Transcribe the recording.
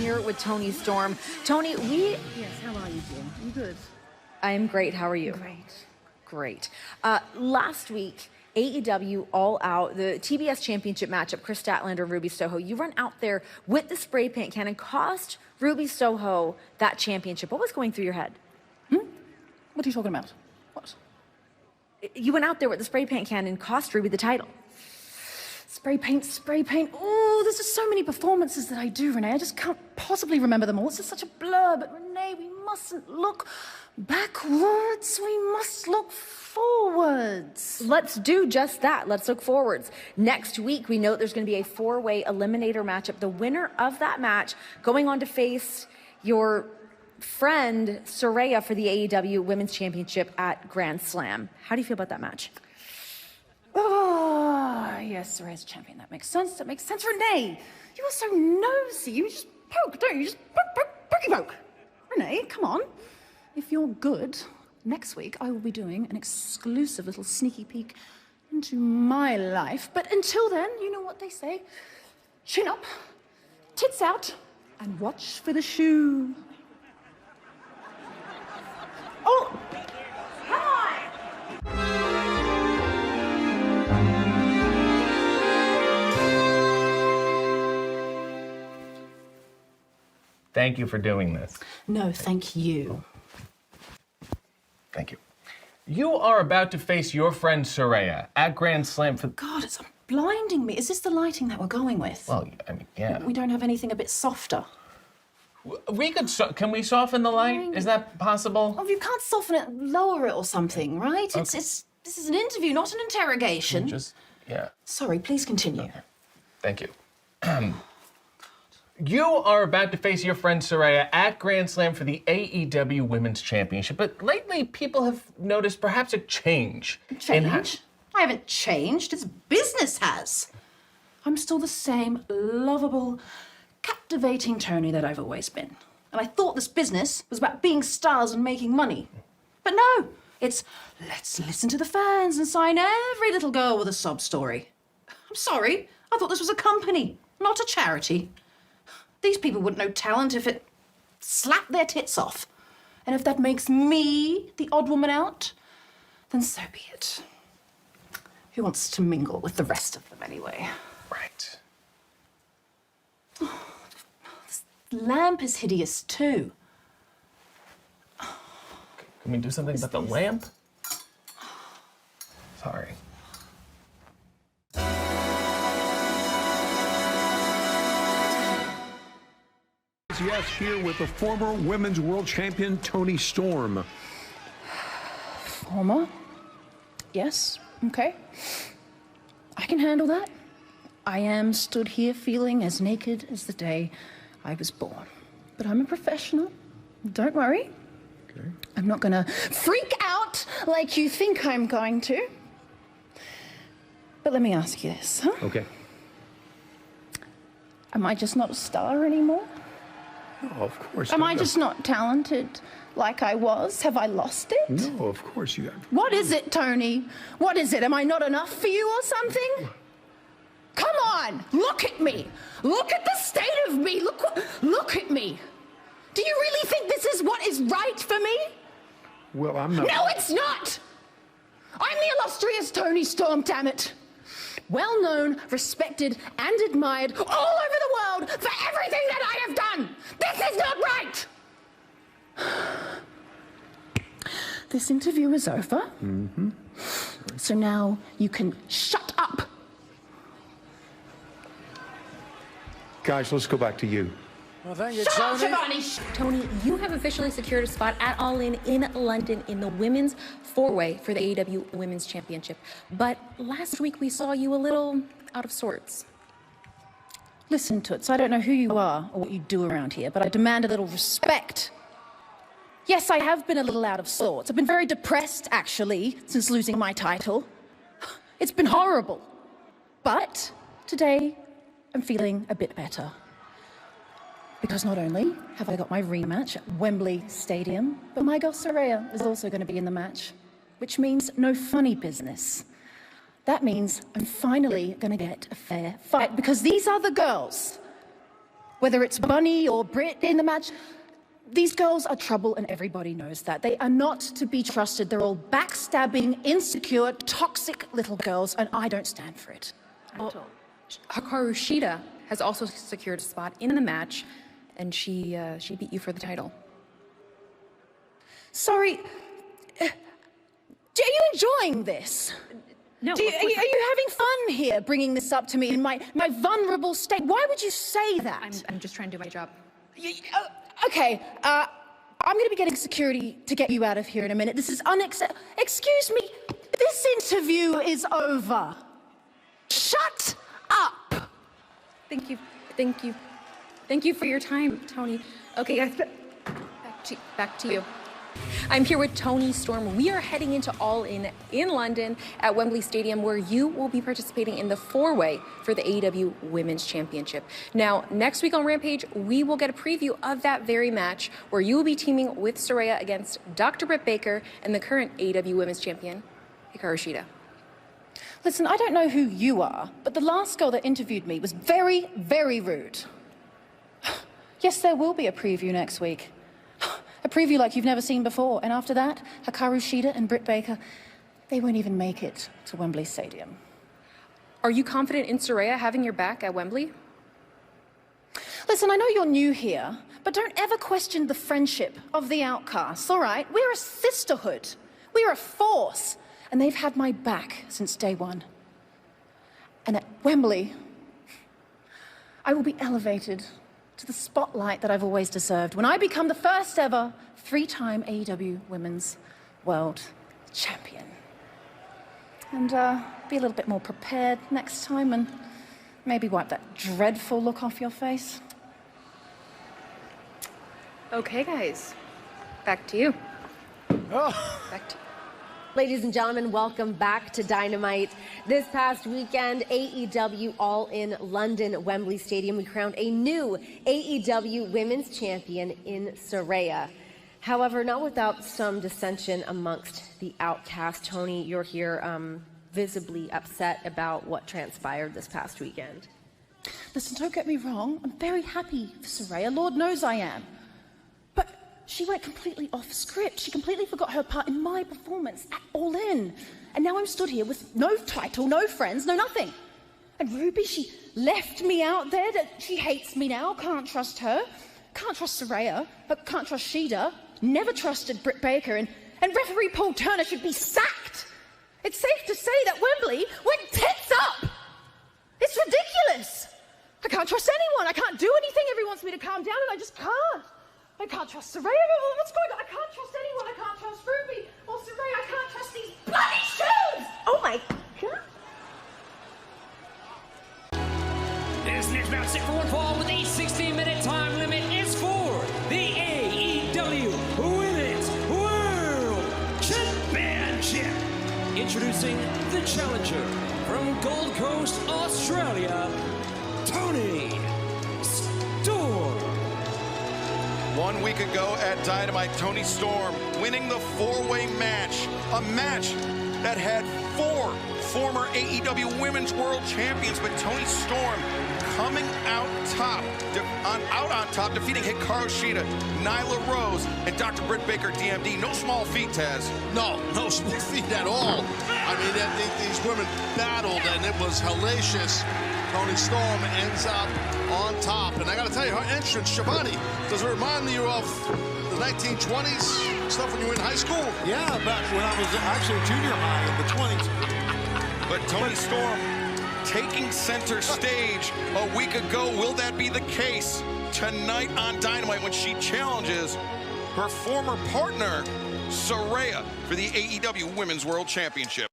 here with Toni Storm. Toni, Yes, how are you doing? You good? I am great. How are you? Great. Great. Last week, AEW All Out, the TBS Championship matchup, Chris Statlander, Ruby Soho, you run out there with the spray paint can and cost Ruby Soho that championship. What was going through your head? What are you talking about? What? You went out there with the spray paint can and cost Ruby the title. Spray paint. Oh, there's just so many performances that I do, Renee. I just can't possibly remember them all. It's just such a blur. But Renee, we mustn't look backwards. We must look forwards. Let's do just that. Let's look forwards. Next week, we know there's going to be a four-way eliminator matchup. The winner of that match going on to face your friend Saraya for the AEW Women's Championship at Grand Slam. How do you feel about that match? Oh, yes, Saraya's champion. That makes sense. Renee, you are so nosy. You just poke, don't you? You just poke. Renee, come on. If you're good, next week I will be doing an exclusive little sneaky peek into my life. But until then, you know what they say. Chin up, tits out, and watch for the shoe. Oh! Come on! Thank you for doing this. No, thank you. Thank you. You are about to face your friend Saraya at Grand Slam for... God, it's blinding me. Is this the lighting that we're going with? Well, I mean, yeah. We don't have anything a bit softer. We could... Can we soften the light? Is that possible? Oh, you can't soften it, lower it or something, right? Okay. This is an interview, not an interrogation. Yeah. Sorry, please continue. Okay. Thank you. You are about to face your friend Saraya at Grand Slam for the AEW Women's Championship, but lately people have noticed perhaps a change. Change? I haven't changed. It's business has. I'm still the same lovable, captivating Toni that I've always been. And I thought this business was about being stars and making money. But no, it's let's listen to the fans and sign every little girl with a sob story. I'm sorry, I thought this was a company, not a charity. These people wouldn't know talent if it slapped their tits off. And if that makes me the odd woman out, then so be it. Who wants to mingle with the rest of them anyway? Right. Oh, this lamp is hideous too. Can we do something about the lamp? Sorry. Yes, here with the former women's world champion, Toni Storm. Former? Yes, okay. I can handle that. I am stood here feeling as naked as the day I was born. But I'm a professional. Don't worry. Okay. I'm not gonna freak out like you think I'm going to. But let me ask you this, huh? Okay. Am I just not a star anymore? No, of course. Am I just not talented like I was? Have I lost it? No, of course you have. What is it, Toni? What is it? Am I not enough for you or something? Come on, look at me. Look at the state of me. Look at me. Do you really think this is what is right for me? Well, I'm not. No, it's not. I'm the illustrious Toni Storm, damn it. Well known, respected, and admired all over the world for everything that I have done. This is not right. This interview is over. Mm-hmm. So now you can shut up. Guys, let's go back to you. Well, thank you, Shut up, Toni. Shivani. Toni, you have officially secured a spot at All in London in the women's four-way for the AEW Women's Championship. But last week we saw you a little out of sorts. Listen, Toots, I don't know who you are or what you do around here, but I demand a little respect. Yes, I have been a little out of sorts. I've been very depressed, actually, since losing my title. It's been horrible. But today, I'm feeling a bit better. Because not only have I got my rematch at Wembley Stadium, but my girl Saraya is also going to be in the match, which means no funny business. That means I'm finally going to get a fair fight, because these other girls, whether it's Bunny or Britt in the match, these girls are trouble and everybody knows that. They are not to be trusted. They're all backstabbing, insecure, toxic little girls, and I don't stand for it. Well, Hikaru Shida has also secured a spot in the match, and she beat you for the title. Sorry, are you enjoying this? No. Are you having fun here, bringing this up to me in my vulnerable state? Why would you say that? I'm just trying to do my job. Okay, I'm going to be getting security to get you out of here in a minute. This is unacceptable. Excuse me, this interview is over. Shut up! Thank you. Thank you. Thank you for your time, Tony. Okay, guys, back to you. I'm here with Toni Storm. We are heading into All In London at Wembley Stadium, where you will be participating in the four-way for the AEW Women's Championship. Now, next week on Rampage, we will get a preview of that very match, where you will be teaming with Saraya against Dr. Britt Baker and the current AEW Women's Champion, Hikaru Shida. Listen, I don't know who you are, but the last girl that interviewed me was very, very rude. Yes, there will be a preview next week. A preview like you've never seen before. And after that, Hikaru Shida and Britt Baker, they won't even make it to Wembley Stadium. Are you confident in Saraya having your back at Wembley? Listen, I know you're new here, but don't ever question the friendship of the outcasts, all right? We're a sisterhood. We're a force. And they've had my back since day one. And at Wembley, I will be elevated to the spotlight that I've always deserved when I become the first ever three-time AEW Women's World Champion. And be a little bit more prepared next time and maybe wipe that dreadful look off your face. Okay, guys. Back to you. Back to you. Ladies and gentlemen, welcome back to Dynamite. This past weekend, AEW All In London, Wembley Stadium, we crowned a new AEW Women's Champion in Saraya. However, not without some dissension amongst the outcast. Tony, you're here visibly upset about what transpired this past weekend. Listen, don't get me wrong. I'm very happy for Saraya. Lord knows I am. But she went completely off script. She completely forgot her part in my performance at All In. And now I'm stood here with no title, no friends, no nothing. And Ruby, she left me out there. That she hates me now. Can't trust her. Can't trust Saraya. But can't trust Shida. Never trusted Britt Baker. And referee Paul Turner should be sacked. It's safe to say that Wembley went tits up. It's ridiculous. I can't trust anyone. I can't do anything. Everyone wants me to calm down, and I just can't. I can't trust Saraya. What's going on? I can't trust anyone. I can't trust Ruby or Saraya. I can't trust these bloody shoes! Oh my God. This next bout set for one fall with a 16-minute time limit is for the AEW Women's World Championship. Introducing the challenger from Gold Coast, Australia, Toni Storm. 1 week ago at Dynamite, Toni Storm winning the four-way match. A match that had four former AEW Women's World Champions, but Toni Storm coming out on top, defeating Hikaru Shida, Nyla Rose, and Dr. Britt Baker, DMD. No small feat, Taz. No small feat at all. I mean, these women battled, and it was hellacious. Toni Storm ends up on top. And I got to tell you, her entrance, Shivani, does it remind you of the 1920s stuff when you were in high school? Yeah, back when I was actually junior high in the 20s. But Toni Storm taking center stage a week ago. Will that be the case tonight on Dynamite when she challenges her former partner, Saraya, for the AEW Women's World Championship?